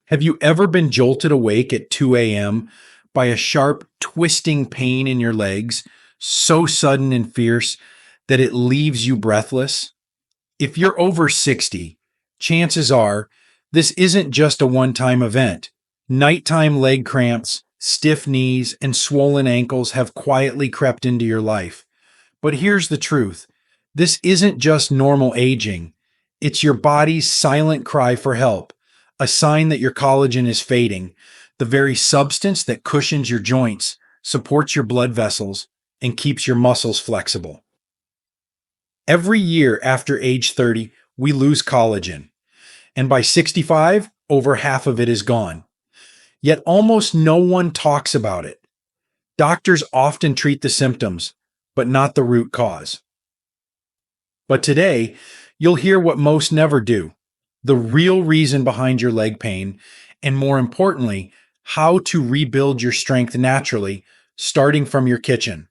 Have you ever been jolted awake at 2 a.m. by a sharp, twisting pain in your legs, so sudden and fierce that it leaves you breathless? If you're over 60, chances are this isn't just a one time event. Nighttime leg cramps, stiff knees, and swollen ankles have quietly crept into your life. But here's the truth: this isn't just normal aging, it's your body's silent cry for help, a sign that your collagen is fading, the very substance that cushions your joints, supports your blood vessels, and keeps your muscles flexible. Every year after age 30, we lose collagen, and by 65, over half of it is gone. Yet almost no one talks about it. Doctors often treat the symptoms, but not the root cause. But today, you'll hear what most never do: the real reason behind your leg pain, and more importantly, how to rebuild your strength naturally, starting from your kitchen.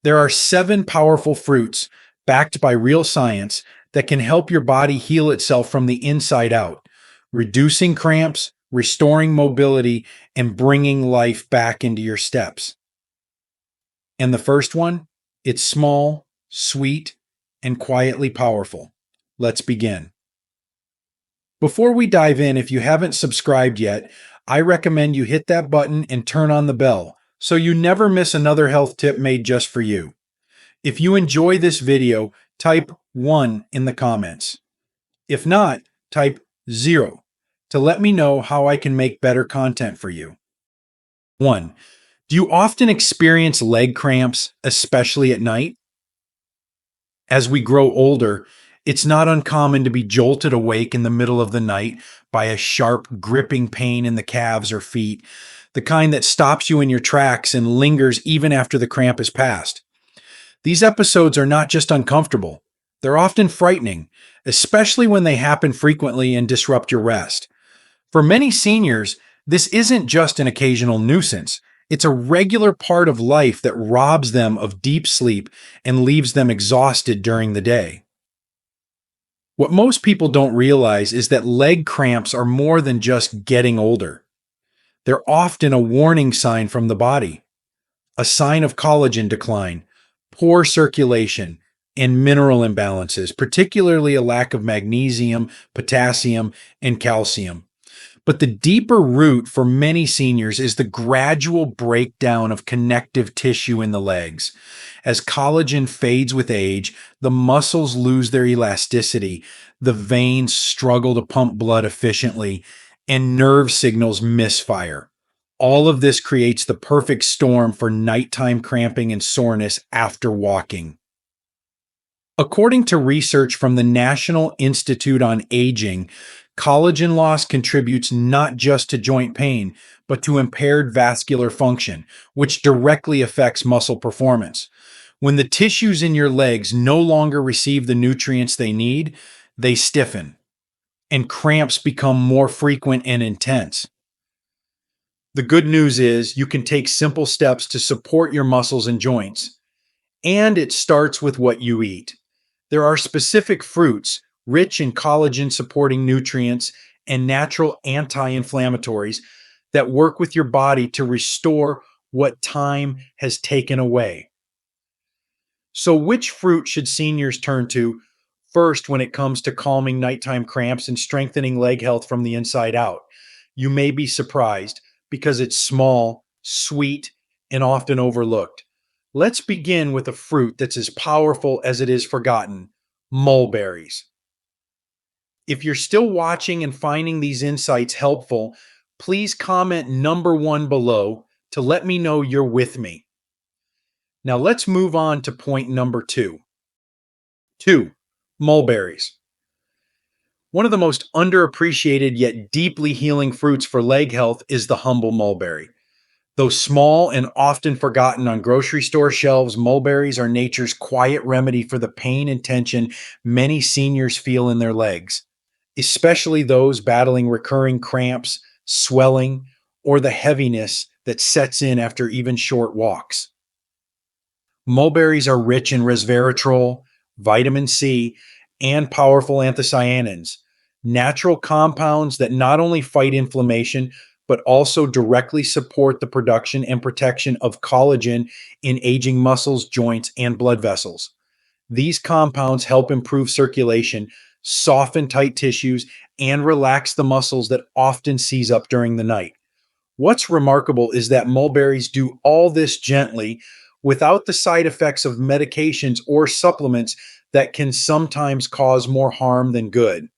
There are 7 powerful fruits, backed by real science, that can help your body heal itself from the inside out, reducing cramps, restoring mobility, and bringing life back into your steps. And the first one? It's small, sweet, and quietly powerful. Let's begin. Before we dive in, if you haven't subscribed yet, I recommend you hit that button and turn on the bell so you never miss another health tip made just for you. If you enjoy this video, type 1 in the comments. If not, type 0 to let me know how I can make better content for you. 1. Do you often experience leg cramps, especially at night? As we grow older, it's not uncommon to be jolted awake in the middle of the night by a sharp, gripping pain in the calves or feet, the kind that stops you in your tracks and lingers even after the cramp has passed. These episodes are not just uncomfortable, they're often frightening, especially when they happen frequently and disrupt your rest. For many seniors, this isn't just an occasional nuisance. It's a regular part of life that robs them of deep sleep and leaves them exhausted during the day. What most people don't realize is that leg cramps are more than just getting older. They're often a warning sign from the body, a sign of collagen decline, poor circulation, and mineral imbalances, particularly a lack of magnesium, potassium, and calcium. But the deeper root for many seniors is the gradual breakdown of connective tissue in the legs. As collagen fades with age, the muscles lose their elasticity, the veins struggle to pump blood efficiently, and nerve signals misfire. All of this creates the perfect storm for nighttime cramping and soreness after walking. According to research from the National Institute on Aging, collagen loss contributes not just to joint pain, but to impaired vascular function, which directly affects muscle performance. When the tissues in your legs no longer receive the nutrients they need, they stiffen, and cramps become more frequent and intense. The good news is you can take simple steps to support your muscles and joints, and it starts with what you eat. There are specific fruits rich in collagen-supporting nutrients and natural anti-inflammatories that work with your body to restore what time has taken away. So which fruit should seniors turn to first when it comes to calming nighttime cramps and strengthening leg health from the inside out? You may be surprised because it's small, sweet, and often overlooked. Let's begin with a fruit that's as powerful as it is forgotten: mulberries. If you're still watching and finding these insights helpful, please comment number 1 below to let me know you're with me. Now let's move on to point number 2. 2. Mulberries. One of the most underappreciated yet deeply healing fruits for leg health is the humble mulberry. Though small and often forgotten on grocery store shelves, mulberries are nature's quiet remedy for the pain and tension many seniors feel in their legs, especially those battling recurring cramps, swelling, or the heaviness that sets in after even short walks. Mulberries are rich in resveratrol, vitamin C, and powerful anthocyanins. natural compounds that not only fight inflammation, but also directly support the production and protection of collagen in aging muscles, joints, and blood vessels. These compounds help improve circulation, soften tight tissues, and relax the muscles that often seize up during the night. What's remarkable is that mulberries do all this gently without the side effects of medications or supplements that can sometimes cause more harm than good.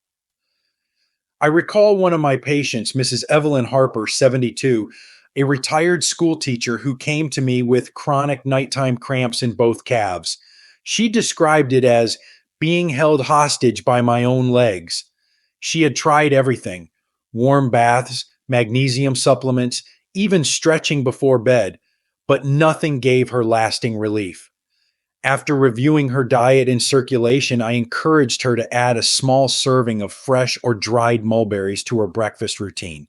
I recall one of my patients, Mrs. Evelyn Harper, 72, a retired school teacher who came to me with chronic nighttime cramps in both calves. She described it as being held hostage by my own legs. She had tried everything: warm baths, magnesium supplements, even stretching before bed, but nothing gave her lasting relief. After reviewing her diet and circulation, I encouraged her to add a small serving of fresh or dried mulberries to her breakfast routine.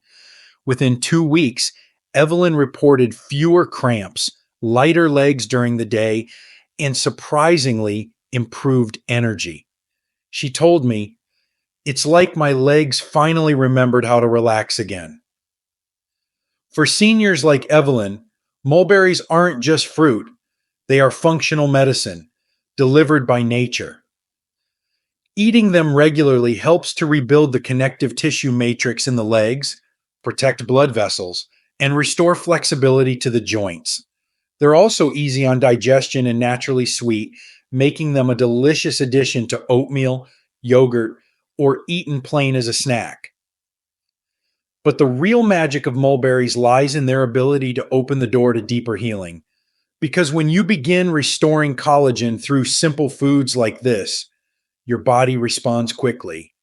Within 2 weeks, Evelyn reported fewer cramps, lighter legs during the day, and surprisingly improved energy. She told me, "It's like my legs finally remembered how to relax again." For seniors like Evelyn, mulberries aren't just fruit, they are functional medicine delivered by nature. Eating them regularly helps to rebuild the connective tissue matrix in the legs, protect blood vessels, and restore flexibility to the joints. They're also easy on digestion and naturally sweet, making them a delicious addition to oatmeal, yogurt, or eaten plain as a snack. But the real magic of mulberries lies in their ability to open the door to deeper healing. Because when you begin restoring collagen through simple foods like this, your body responds quickly.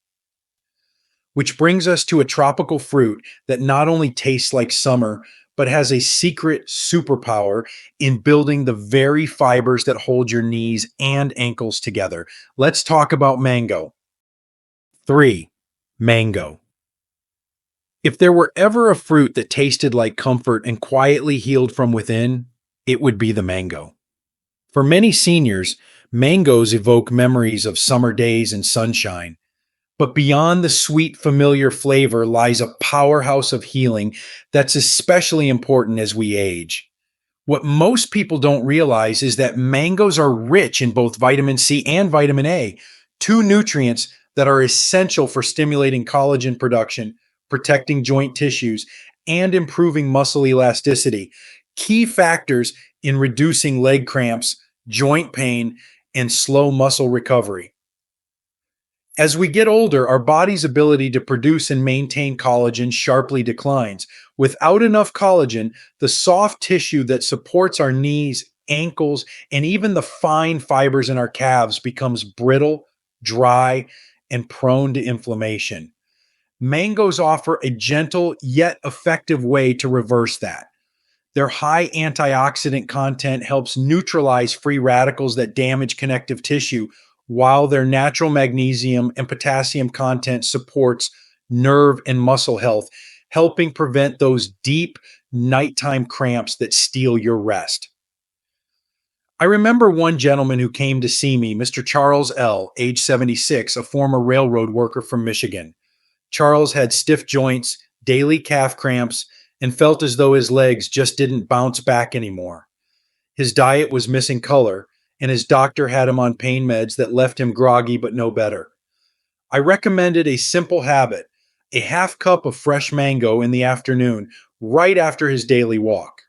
Which brings us to a tropical fruit that not only tastes like summer, but has a secret superpower in building the very fibers that hold your knees and ankles together. Let's talk about mango. 3. Mango. If there were ever a fruit that tasted like comfort and quietly healed from within, it would be the mango. For many seniors, mangoes evoke memories of summer days and sunshine. But beyond the sweet, familiar flavor lies a powerhouse of healing that's especially important as we age. What most people don't realize is that mangoes are rich in both vitamin C and vitamin A, two nutrients that are essential for stimulating collagen production, protecting joint tissues, and improving muscle elasticity, key factors in reducing leg cramps, joint pain, and slow muscle recovery. As we get older, our body's ability to produce and maintain collagen sharply declines. Without enough collagen, the soft tissue that supports our knees, ankles, and even the fine fibers in our calves becomes brittle, dry, and prone to inflammation. Mangoes offer a gentle yet effective way to reverse that. Their high antioxidant content helps neutralize free radicals that damage connective tissue, while their natural magnesium and potassium content supports nerve and muscle health, helping prevent those deep nighttime cramps that steal your rest. I remember one gentleman who came to see me, Mr. Charles L., age 76, a former railroad worker from Michigan. Charles had stiff joints, daily calf cramps, and felt as though his legs just didn't bounce back anymore. His diet was missing color, and his doctor had him on pain meds that left him groggy but no better. I recommended a simple habit: a half cup of fresh mango in the afternoon, right after his daily walk.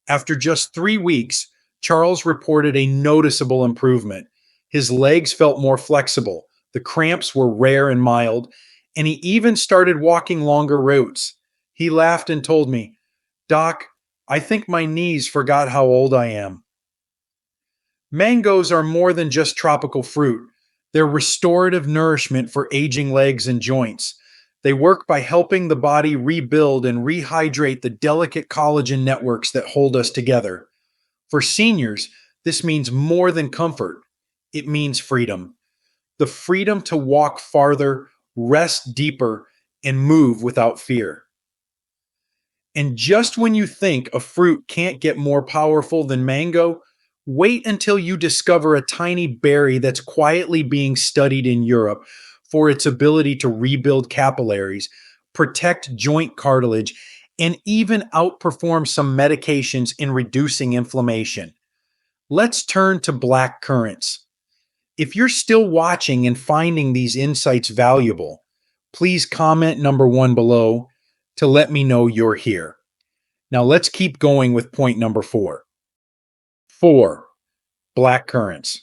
After just 3 weeks, Charles reported a noticeable improvement. His legs felt more flexible, the cramps were rare and mild, and he even started walking longer routes. He laughed and told me, "Doc, I think my knees forgot how old I am." Mangoes are more than just tropical fruit. They're restorative nourishment for aging legs and joints. They work by helping the body rebuild and rehydrate the delicate collagen networks that hold us together. For seniors, this means more than comfort. It means freedom. The freedom to walk farther, rest deeper, and move without fear. And just when you think a fruit can't get more powerful than mango, wait until you discover a tiny berry that's quietly being studied in Europe for its ability to rebuild capillaries, protect joint cartilage, and even outperform some medications in reducing inflammation. Let's turn to black currants. If you're still watching and finding these insights valuable, please comment number 1 below to let me know you're here. Now let's keep going with point number 4. 4. Black currants.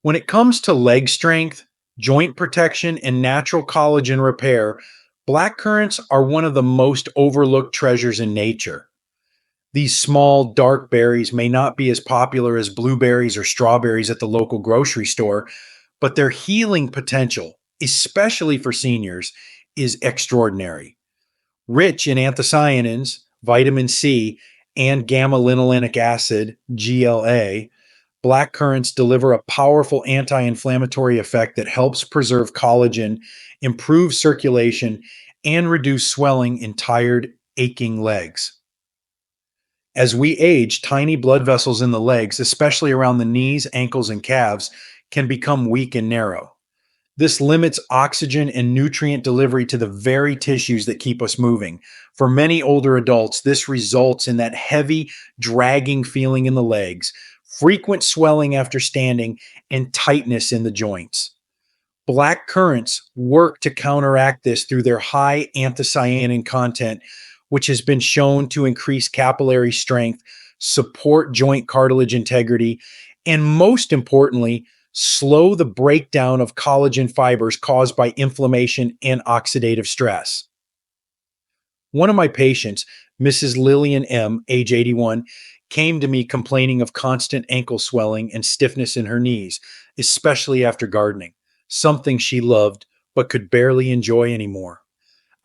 When it comes to leg strength, joint protection, and natural collagen repair, black currants are one of the most overlooked treasures in nature. These small, dark berries may not be as popular as blueberries or strawberries at the local grocery store, but their healing potential, especially for seniors, is extraordinary. Rich in anthocyanins, vitamin C, and gamma-linolenic acid, GLA, black currants deliver a powerful anti-inflammatory effect that helps preserve collagen, improve circulation, and reduce swelling in tired, aching legs. As we age, tiny blood vessels in the legs, especially around the knees, ankles, and calves, can become weak and narrow. This limits oxygen and nutrient delivery to the very tissues that keep us moving. For many older adults, this results in that heavy, dragging feeling in the legs, frequent swelling after standing, and tightness in the joints. Black currants work to counteract this through their high anthocyanin content, which has been shown to increase capillary strength, support joint cartilage integrity, and most importantly, slow the breakdown of collagen fibers caused by inflammation and oxidative stress. One of my patients, Mrs. Lillian M., age 81, came to me complaining of constant ankle swelling and stiffness in her knees, especially after gardening, something she loved but could barely enjoy anymore.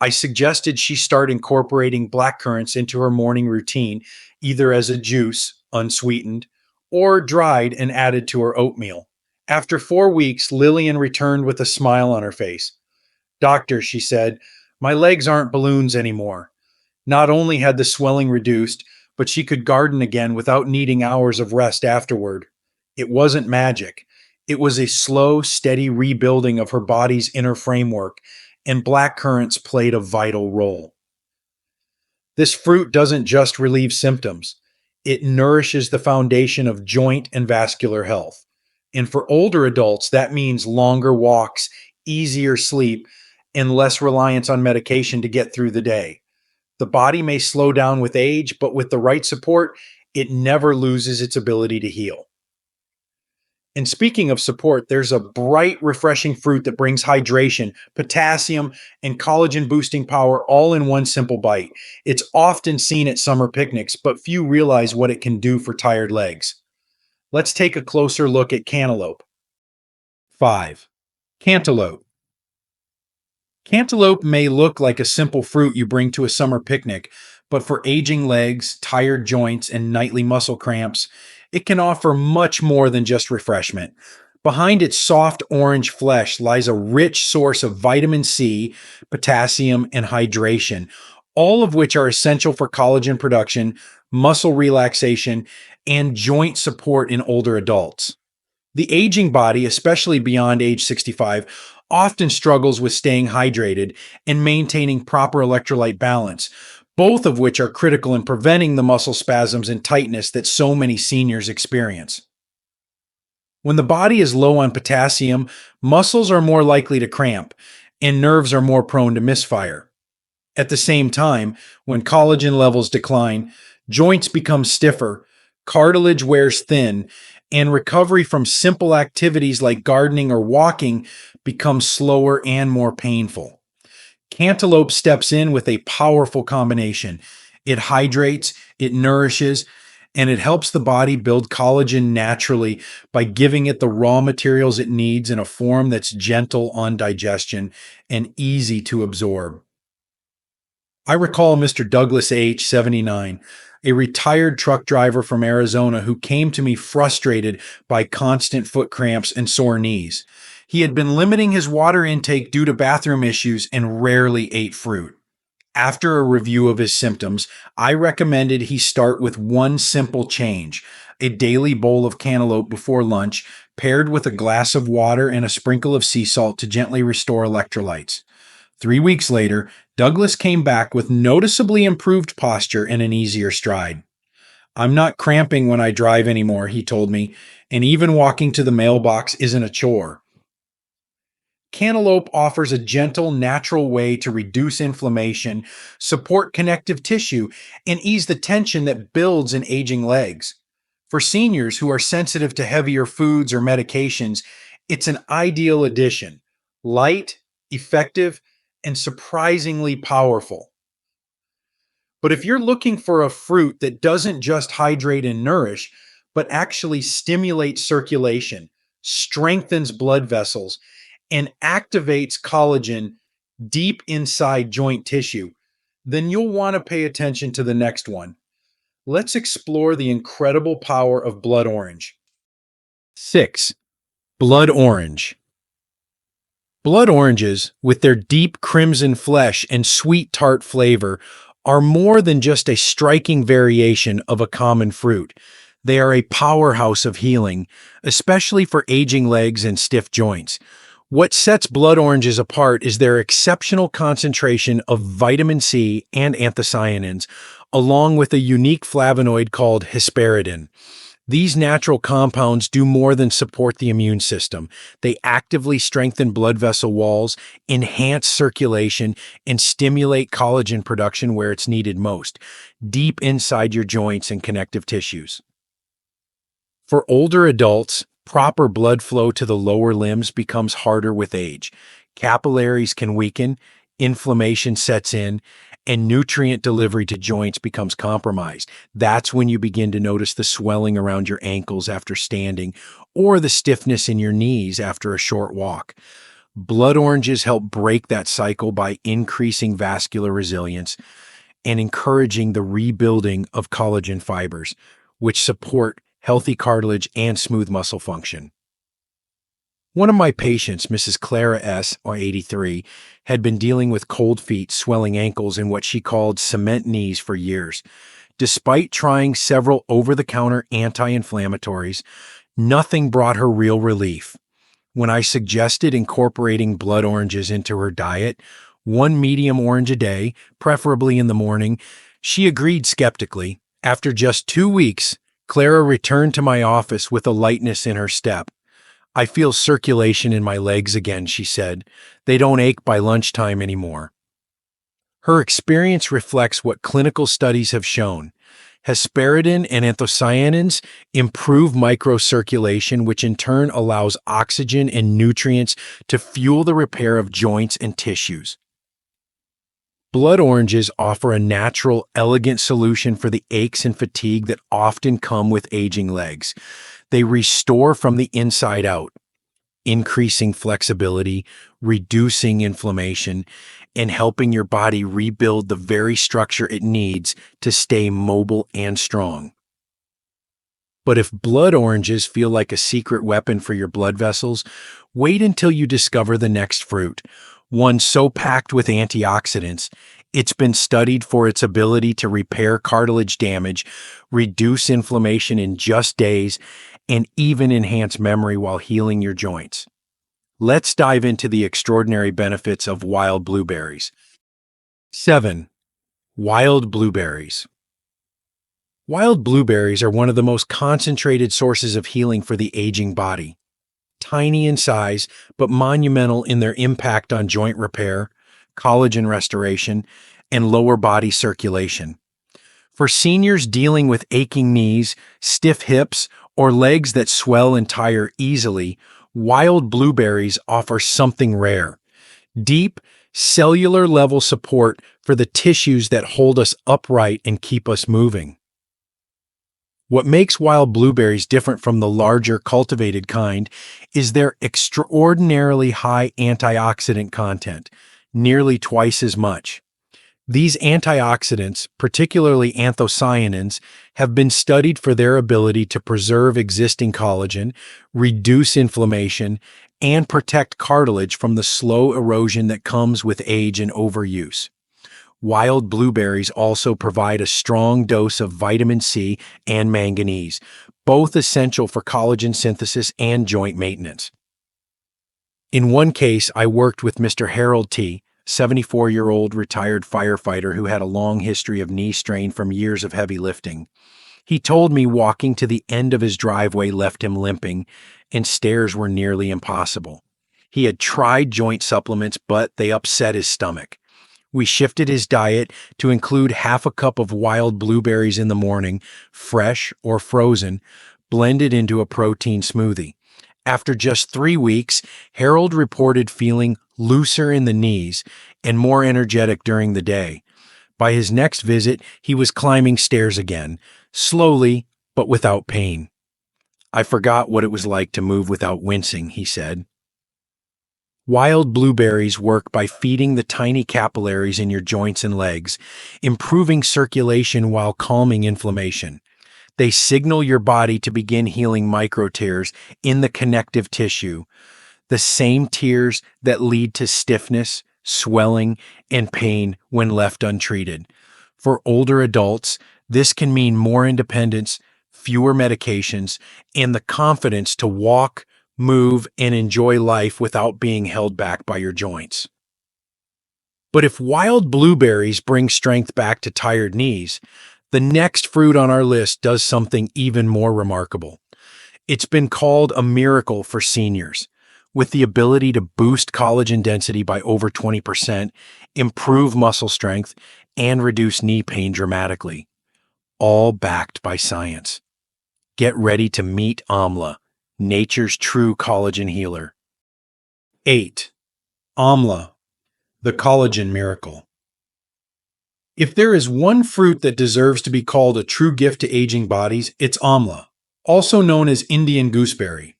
I suggested she start incorporating black currants into her morning routine, either as a juice, unsweetened, or dried and added to her oatmeal. After 4 weeks, Lillian returned with a smile on her face. "Doctor," she said, "my legs aren't balloons anymore." Not only had the swelling reduced, but she could garden again without needing hours of rest afterward. It wasn't magic. It was a slow, steady rebuilding of her body's inner framework, and black currants played a vital role. This fruit doesn't just relieve symptoms. It nourishes the foundation of joint and vascular health. And for older adults, that means longer walks, easier sleep, and less reliance on medication to get through the day. The body may slow down with age, but with the right support, it never loses its ability to heal. And speaking of support, there's a bright, refreshing fruit that brings hydration, potassium, and collagen boosting power all in one simple bite. It's often seen at summer picnics, but few realize what it can do for tired legs. Let's take a closer look at cantaloupe. 5. Cantaloupe. Cantaloupe may look like a simple fruit you bring to a summer picnic, but for aging legs, tired joints, and nightly muscle cramps, it can offer much more than just refreshment. Behind its soft orange flesh lies a rich source of vitamin C, potassium, and hydration, all of which are essential for collagen production, muscle relaxation, and joint support in older adults. The aging body, especially beyond age 65, often struggles with staying hydrated and maintaining proper electrolyte balance, both of which are critical in preventing the muscle spasms and tightness that so many seniors experience. When the body is low on potassium, muscles are more likely to cramp, and nerves are more prone to misfire. At the same time, when collagen levels decline, joints become stiffer, cartilage wears thin, and recovery from simple activities like gardening or walking becomes slower and more painful. Cantaloupe steps in with a powerful combination. It hydrates, it nourishes, and it helps the body build collagen naturally by giving it the raw materials it needs in a form that's gentle on digestion and easy to absorb. I recall Mr. Douglas H., 79, a retired truck driver from Arizona who came to me frustrated by constant foot cramps and sore knees. He had been limiting his water intake due to bathroom issues and rarely ate fruit. After a review of his symptoms, I recommended he start with one simple change: a daily bowl of cantaloupe before lunch, paired with a glass of water and a sprinkle of sea salt to gently restore electrolytes. 3 weeks later, Douglas came back with noticeably improved posture and an easier stride. I'm not cramping when I drive anymore, he told me, and even walking to the mailbox isn't a chore. Cantaloupe offers a gentle, natural way to reduce inflammation, support connective tissue, and ease the tension that builds in aging legs. For seniors who are sensitive to heavier foods or medications, it's an ideal addition. Light, effective, and surprisingly powerful. But if you're looking for a fruit that doesn't just hydrate and nourish, but actually stimulates circulation, strengthens blood vessels, and activates collagen deep inside joint tissue, then you'll want to pay attention to the next one. Let's explore the incredible power of blood orange. 6. Blood orange. Blood oranges, with their deep crimson flesh and sweet tart flavor, are more than just a striking variation of a common fruit. They are a powerhouse of healing, especially for aging legs and stiff joints. What sets blood oranges apart is their exceptional concentration of vitamin C and anthocyanins, along with a unique flavonoid called hesperidin. These natural compounds do more than support the immune system. They actively strengthen blood vessel walls, enhance circulation, and stimulate collagen production where it's needed most, deep inside your joints and connective tissues. For older adults, proper blood flow to the lower limbs becomes harder with age. Capillaries can weaken, inflammation sets in, and nutrient delivery to joints becomes compromised. That's when you begin to notice the swelling around your ankles after standing, or the stiffness in your knees after a short walk. Blood oranges help break that cycle by increasing vascular resilience and encouraging the rebuilding of collagen fibers, which support healthy cartilage and smooth muscle function. One of my patients, Mrs. Clara S., or 83, had been dealing with cold feet, swelling ankles, and what she called cement knees for years. Despite trying several over-the-counter anti-inflammatories, nothing brought her real relief. When I suggested incorporating blood oranges into her diet, one medium orange a day, preferably in the morning, she agreed skeptically. After just 2 weeks, Clara returned to my office with a lightness in her step. I feel circulation in my legs again, she said. They don't ache by lunchtime anymore. Her experience reflects what clinical studies have shown. Hesperidin and anthocyanins improve microcirculation, which in turn allows oxygen and nutrients to fuel the repair of joints and tissues. Blood oranges offer a natural, elegant solution for the aches and fatigue that often come with aging legs. They restore from the inside out, increasing flexibility, reducing inflammation, and helping your body rebuild the very structure it needs to stay mobile and strong. But if blood oranges feel like a secret weapon for your blood vessels, wait until you discover the next fruit, one so packed with antioxidants, it's been studied for its ability to repair cartilage damage, reduce inflammation in just days, and even enhance memory while healing your joints. Let's dive into the extraordinary benefits of wild blueberries. 7. Wild blueberries. Wild blueberries are one of the most concentrated sources of healing for the aging body. Tiny in size, but monumental in their impact on joint repair, collagen restoration, and lower body circulation. For seniors dealing with aching knees, stiff hips, or legs that swell and tire easily, wild blueberries offer something rare: deep, cellular level support for the tissues that hold us upright and keep us moving. What makes wild blueberries different from the larger cultivated kind is their extraordinarily high antioxidant content, nearly twice as much. These antioxidants, particularly anthocyanins, have been studied for their ability to preserve existing collagen, reduce inflammation, and protect cartilage from the slow erosion that comes with age and overuse. Wild blueberries also provide a strong dose of vitamin C and manganese, both essential for collagen synthesis and joint maintenance. In one case, I worked with Mr. Harold T., 74-year-old retired firefighter who had a long history of knee strain from years of heavy lifting. He told me walking to the end of his driveway left him limping, and stairs were nearly impossible. He had tried joint supplements, but they upset his stomach. We shifted his diet to include half a cup of wild blueberries in the morning, fresh or frozen, blended into a protein smoothie. After just 3 weeks, Harold reported feeling looser in the knees and more energetic during the day. By his next visit, he was climbing stairs again, slowly but without pain. "I forgot what it was like to move without wincing," he said. Wild blueberries work by feeding the tiny capillaries in your joints and legs, improving circulation while calming inflammation. They signal your body to begin healing micro tears in the connective tissue, the same tears that lead to stiffness, swelling, and pain when left untreated. For older adults, this can mean more independence, fewer medications, and the confidence to walk, move, and enjoy life without being held back by your joints. But if wild blueberries bring strength back to tired knees, the next fruit on our list does something even more remarkable. It's been called a miracle for seniors, with the ability to boost collagen density by over 20%, improve muscle strength, and reduce knee pain dramatically, all backed by science. Get ready to meet Amla, nature's true collagen healer. 8. Amla, the collagen miracle. If there is one fruit that deserves to be called a true gift to aging bodies, it's amla, also known as Indian gooseberry.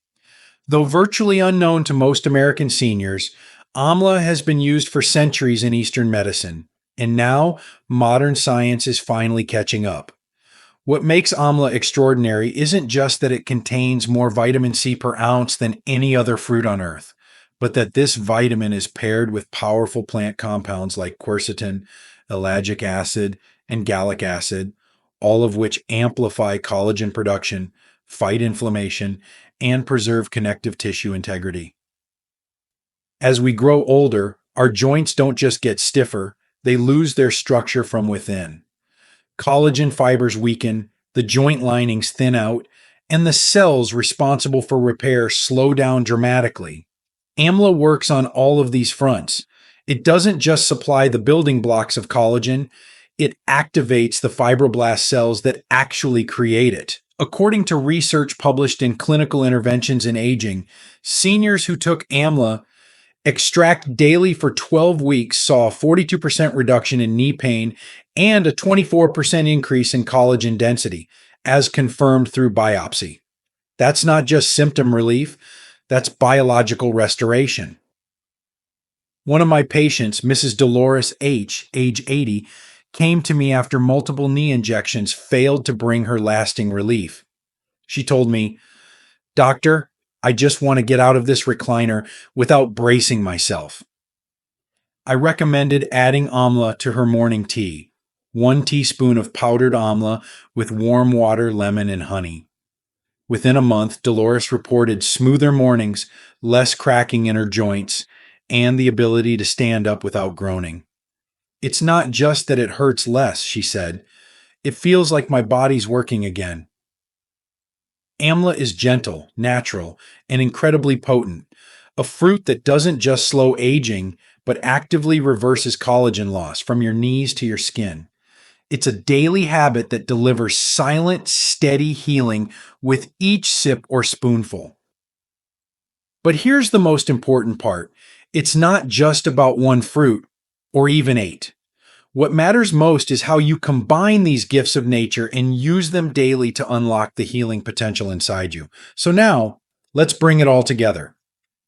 Though virtually unknown to most American seniors, amla has been used for centuries in Eastern medicine, and now modern science is finally catching up. What makes amla extraordinary isn't just that it contains more vitamin C per ounce than any other fruit on earth, but that this vitamin is paired with powerful plant compounds like quercetin, ellagic acid, and gallic acid, all of which amplify collagen production, fight inflammation, and preserve connective tissue integrity. As we grow older, our joints don't just get stiffer, they lose their structure from within. Collagen fibers weaken, the joint linings thin out, and the cells responsible for repair slow down dramatically. Amla works on all of these fronts. It doesn't just supply the building blocks of collagen, it activates the fibroblast cells that actually create it. According to research published in Clinical Interventions in Aging, seniors who took Amla extract daily for 12 weeks saw a 42% reduction in knee pain and a 24% increase in collagen density, as confirmed through biopsy. That's not just symptom relief, that's biological restoration. One of my patients, Mrs. Dolores H., age 80, came to me after multiple knee injections failed to bring her lasting relief. She told me, "Doctor, I just want to get out of this recliner without bracing myself." I recommended adding amla to her morning tea, 1 teaspoon of powdered amla with warm water, lemon, and honey. Within a month, Dolores reported smoother mornings, less cracking in her joints, and the ability to stand up without groaning. "It's not just that it hurts less," she said. "It feels like my body's working again." Amla is gentle, natural, and incredibly potent, a fruit that doesn't just slow aging, but actively reverses collagen loss from your knees to your skin. It's a daily habit that delivers silent, steady healing with each sip or spoonful. But here's the most important part. It's not just about one fruit, or even 8. What matters most is how you combine these gifts of nature and use them daily to unlock the healing potential inside you. So now, let's bring it all together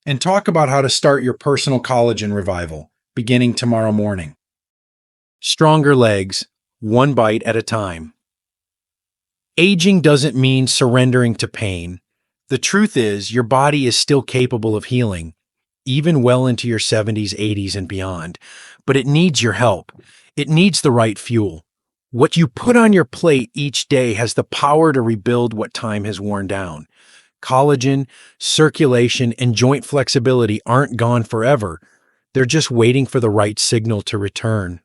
and talk about how to start your personal collagen revival, beginning tomorrow morning. Stronger legs, one bite at a time. Aging doesn't mean surrendering to pain. The truth is, your body is still capable of healing, even well into your 70s, 80s, and beyond. But it needs your help. It needs the right fuel. What you put on your plate each day has the power to rebuild what time has worn down. Collagen, circulation, and joint flexibility aren't gone forever. They're just waiting for the right signal to return.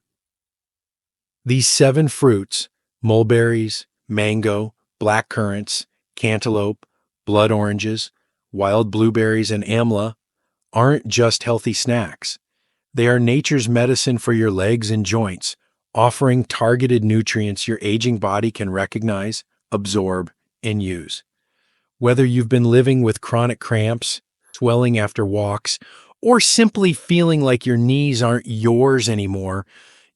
These 7 fruits, mulberries, mango, blackcurrants, cantaloupe, blood oranges, wild blueberries, and amla, aren't just healthy snacks. They are nature's medicine for your legs and joints, offering targeted nutrients your aging body can recognize, absorb, and use. Whether you've been living with chronic cramps, swelling after walks, or simply feeling like your knees aren't yours anymore,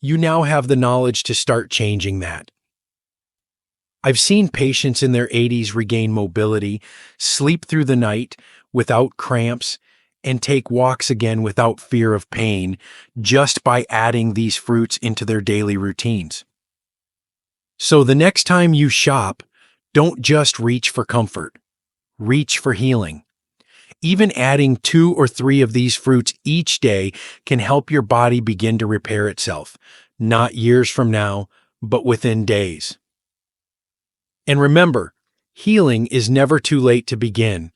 you now have the knowledge to start changing that. I've seen patients in their 80s regain mobility, sleep through the night without cramps, and take walks again without fear of pain just by adding these fruits into their daily routines. So the next time you shop, don't just reach for comfort, reach for healing. Even adding 2 or 3 of these fruits each day can help your body begin to repair itself, not years from now, but within days. And remember, healing is never too late to begin,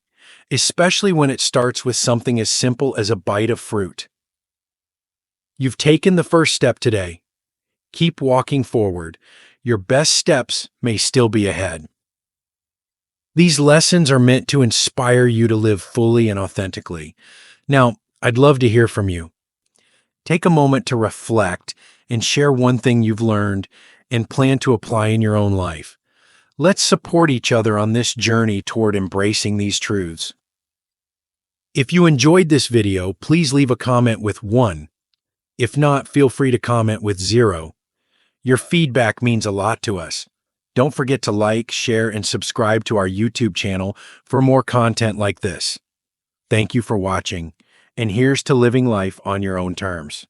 especially when it starts with something as simple as a bite of fruit. You've taken the first step today. Keep walking forward. Your best steps may still be ahead. These lessons are meant to inspire you to live fully and authentically. Now, I'd love to hear from you. Take a moment to reflect and share one thing you've learned and plan to apply in your own life. Let's support each other on this journey toward embracing these truths. If you enjoyed this video, please leave a comment with 1. If not, feel free to comment with 0. Your feedback means a lot to us. Don't forget to like, share, and subscribe to our YouTube channel for more content like this. Thank you for watching, and here's to living life on your own terms.